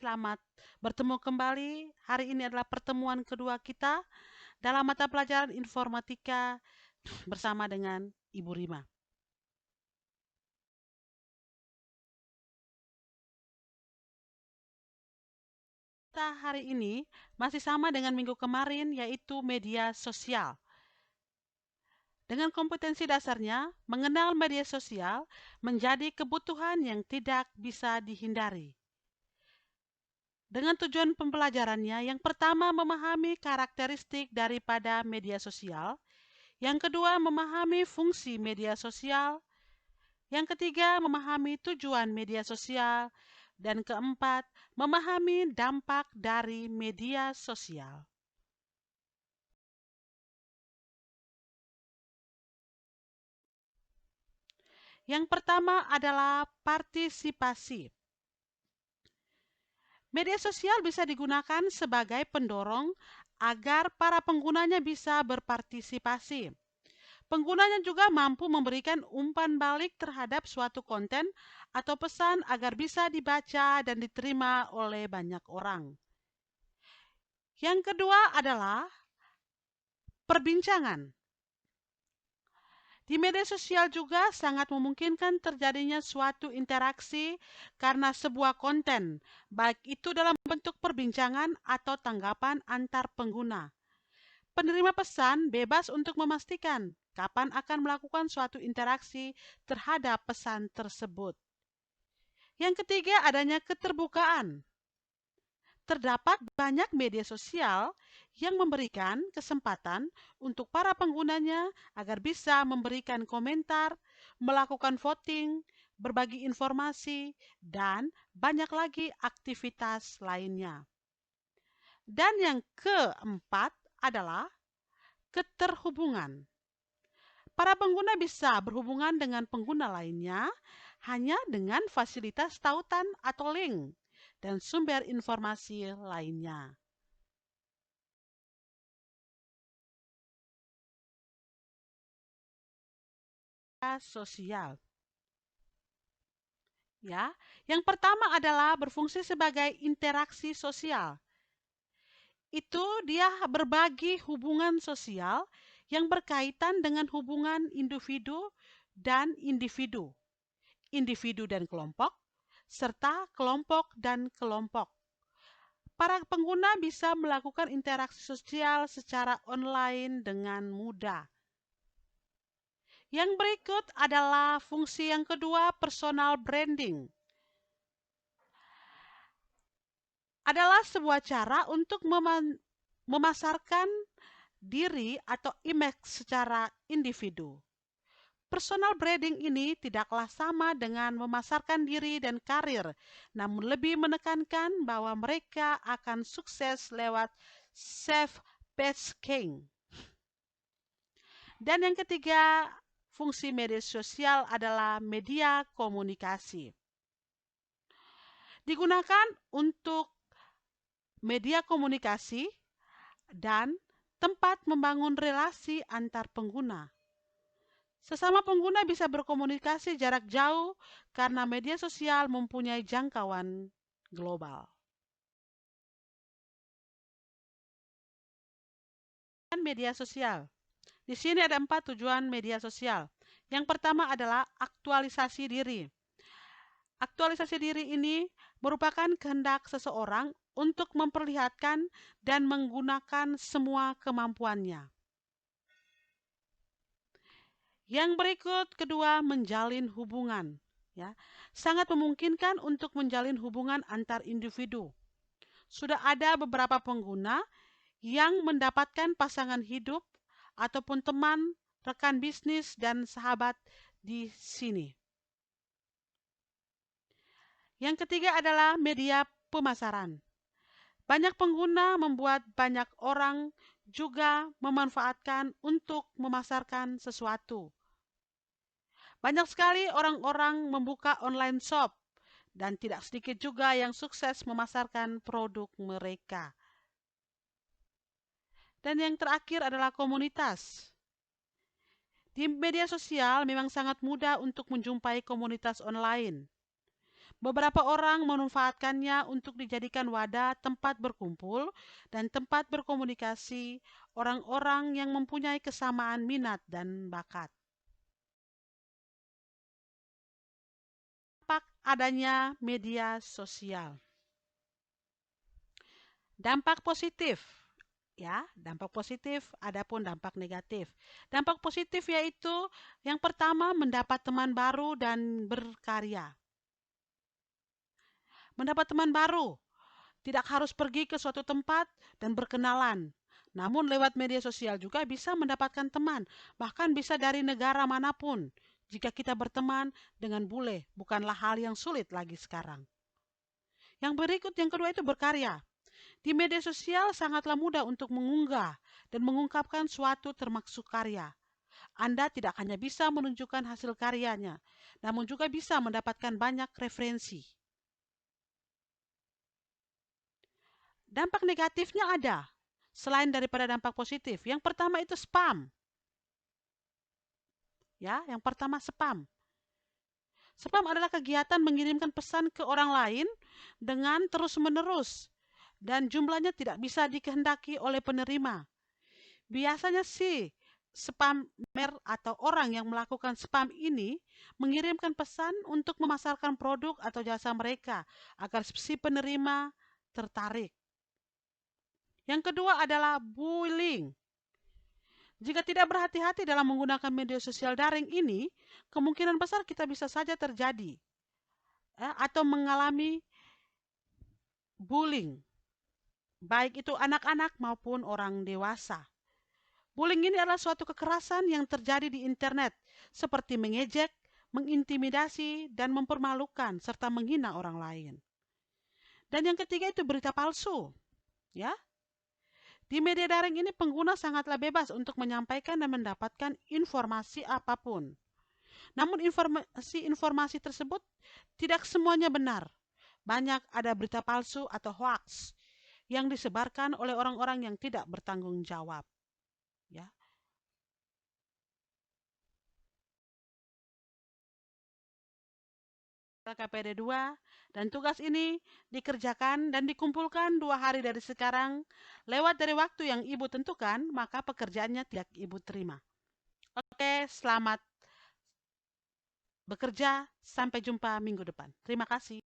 Selamat bertemu kembali. Hari ini adalah pertemuan kedua kita dalam mata pelajaran informatika bersama dengan Ibu Rima. Kita hari ini masih sama dengan minggu kemarin, yaitu media sosial. Dengan kompetensi dasarnya, mengenal media sosial menjadi kebutuhan yang tidak bisa dihindari. Dengan tujuan pembelajarannya, yang pertama memahami karakteristik daripada media sosial, yang kedua memahami fungsi media sosial, yang ketiga memahami tujuan media sosial, dan keempat memahami dampak dari media sosial. Yang pertama adalah partisipasi. Media sosial bisa digunakan sebagai pendorong agar para penggunanya bisa berpartisipasi. Penggunanya juga mampu memberikan umpan balik terhadap suatu konten atau pesan agar bisa dibaca dan diterima oleh banyak orang. Yang kedua adalah perbincangan. Di media sosial juga sangat memungkinkan terjadinya suatu interaksi karena sebuah konten, baik itu dalam bentuk perbincangan atau tanggapan antar pengguna. Penerima pesan bebas untuk memastikan kapan akan melakukan suatu interaksi terhadap pesan tersebut. Yang ketiga, adanya keterbukaan. Terdapat banyak media sosial yang memberikan kesempatan untuk para penggunanya agar bisa memberikan komentar, melakukan voting, berbagi informasi, dan banyak lagi aktivitas lainnya. Dan yang keempat adalah keterhubungan. Para pengguna bisa berhubungan dengan pengguna lainnya hanya dengan fasilitas tautan atau link dan sumber informasi lainnya. Sosial. Ya, yang pertama adalah berfungsi sebagai interaksi sosial. Itu dia berbagi hubungan sosial yang berkaitan dengan hubungan individu dan individu, individu dan kelompok, serta kelompok dan kelompok. Para pengguna bisa melakukan interaksi sosial secara online dengan mudah. Yang berikut adalah fungsi yang kedua, personal branding. Adalah sebuah cara untuk memasarkan diri atau image secara individu. Personal branding ini tidaklah sama dengan memasarkan diri dan karir, namun lebih menekankan bahwa mereka akan sukses lewat self-paced king. Dan yang ketiga, fungsi media sosial adalah media komunikasi. Digunakan untuk media komunikasi dan tempat membangun relasi antar pengguna. Sesama pengguna bisa berkomunikasi jarak jauh karena media sosial mempunyai jangkauan global. Media sosial. Di sini ada 4 tujuan media sosial. Yang pertama adalah aktualisasi diri. Aktualisasi diri ini merupakan kehendak seseorang untuk memperlihatkan dan menggunakan semua kemampuannya. Yang berikut kedua, menjalin hubungan. Ya, sangat memungkinkan untuk menjalin hubungan antar individu. Sudah ada beberapa pengguna yang mendapatkan pasangan hidup ataupun teman, rekan bisnis, dan sahabat di sini. Yang ketiga adalah media pemasaran. Banyak pengguna membuat banyak orang juga memanfaatkan untuk memasarkan sesuatu. Banyak sekali orang-orang membuka online shop dan tidak sedikit juga yang sukses memasarkan produk mereka. Dan yang terakhir adalah komunitas. Di media sosial memang sangat mudah untuk menjumpai komunitas online. Beberapa orang memanfaatkannya untuk dijadikan wadah tempat berkumpul dan tempat berkomunikasi orang-orang yang mempunyai kesamaan minat dan bakat. Dampak adanya media sosial. Dampak positif, ya, dampak positif, adapun dampak negatif. Dampak positif yaitu yang pertama mendapat teman baru dan berkarya. Mendapat teman baru, tidak harus pergi ke suatu tempat dan berkenalan. Namun lewat media sosial juga bisa mendapatkan teman, bahkan bisa dari negara manapun. Jika kita berteman dengan bule, bukanlah hal yang sulit lagi sekarang. Yang berikut, yang kedua itu berkarya. Di media sosial sangatlah mudah untuk mengunggah dan mengungkapkan suatu termasuk karya. Anda tidak hanya bisa menunjukkan hasil karyanya, namun juga bisa mendapatkan banyak referensi. Dampak negatifnya ada, selain daripada dampak positif. Yang pertama itu spam. Ya, yang pertama spam. Spam adalah kegiatan mengirimkan pesan ke orang lain dengan terus-menerus dan jumlahnya tidak bisa dikehendaki oleh penerima. Biasanya sih spamer atau orang yang melakukan spam ini mengirimkan pesan untuk memasarkan produk atau jasa mereka agar si penerima tertarik. Yang kedua adalah bullying. Jika tidak berhati-hati dalam menggunakan media sosial daring ini, kemungkinan besar kita bisa saja terjadi atau mengalami bullying, baik itu anak-anak maupun orang dewasa. Bullying ini adalah suatu kekerasan yang terjadi di internet, seperti mengejek, mengintimidasi, dan mempermalukan serta menghina orang lain. Dan yang ketiga itu berita palsu, ya. Di media daring ini pengguna sangatlah bebas untuk menyampaikan dan mendapatkan informasi apapun. Namun informasi-informasi tersebut tidak semuanya benar. Banyak ada berita palsu atau hoax yang disebarkan oleh orang-orang yang tidak bertanggung jawab. Ya. KPD 2 dan tugas ini dikerjakan dan dikumpulkan 2 hari dari sekarang lewat dari waktu yang ibu tentukan, maka pekerjaannya tidak ibu terima. Oke, selamat bekerja, sampai jumpa minggu depan. Terima kasih.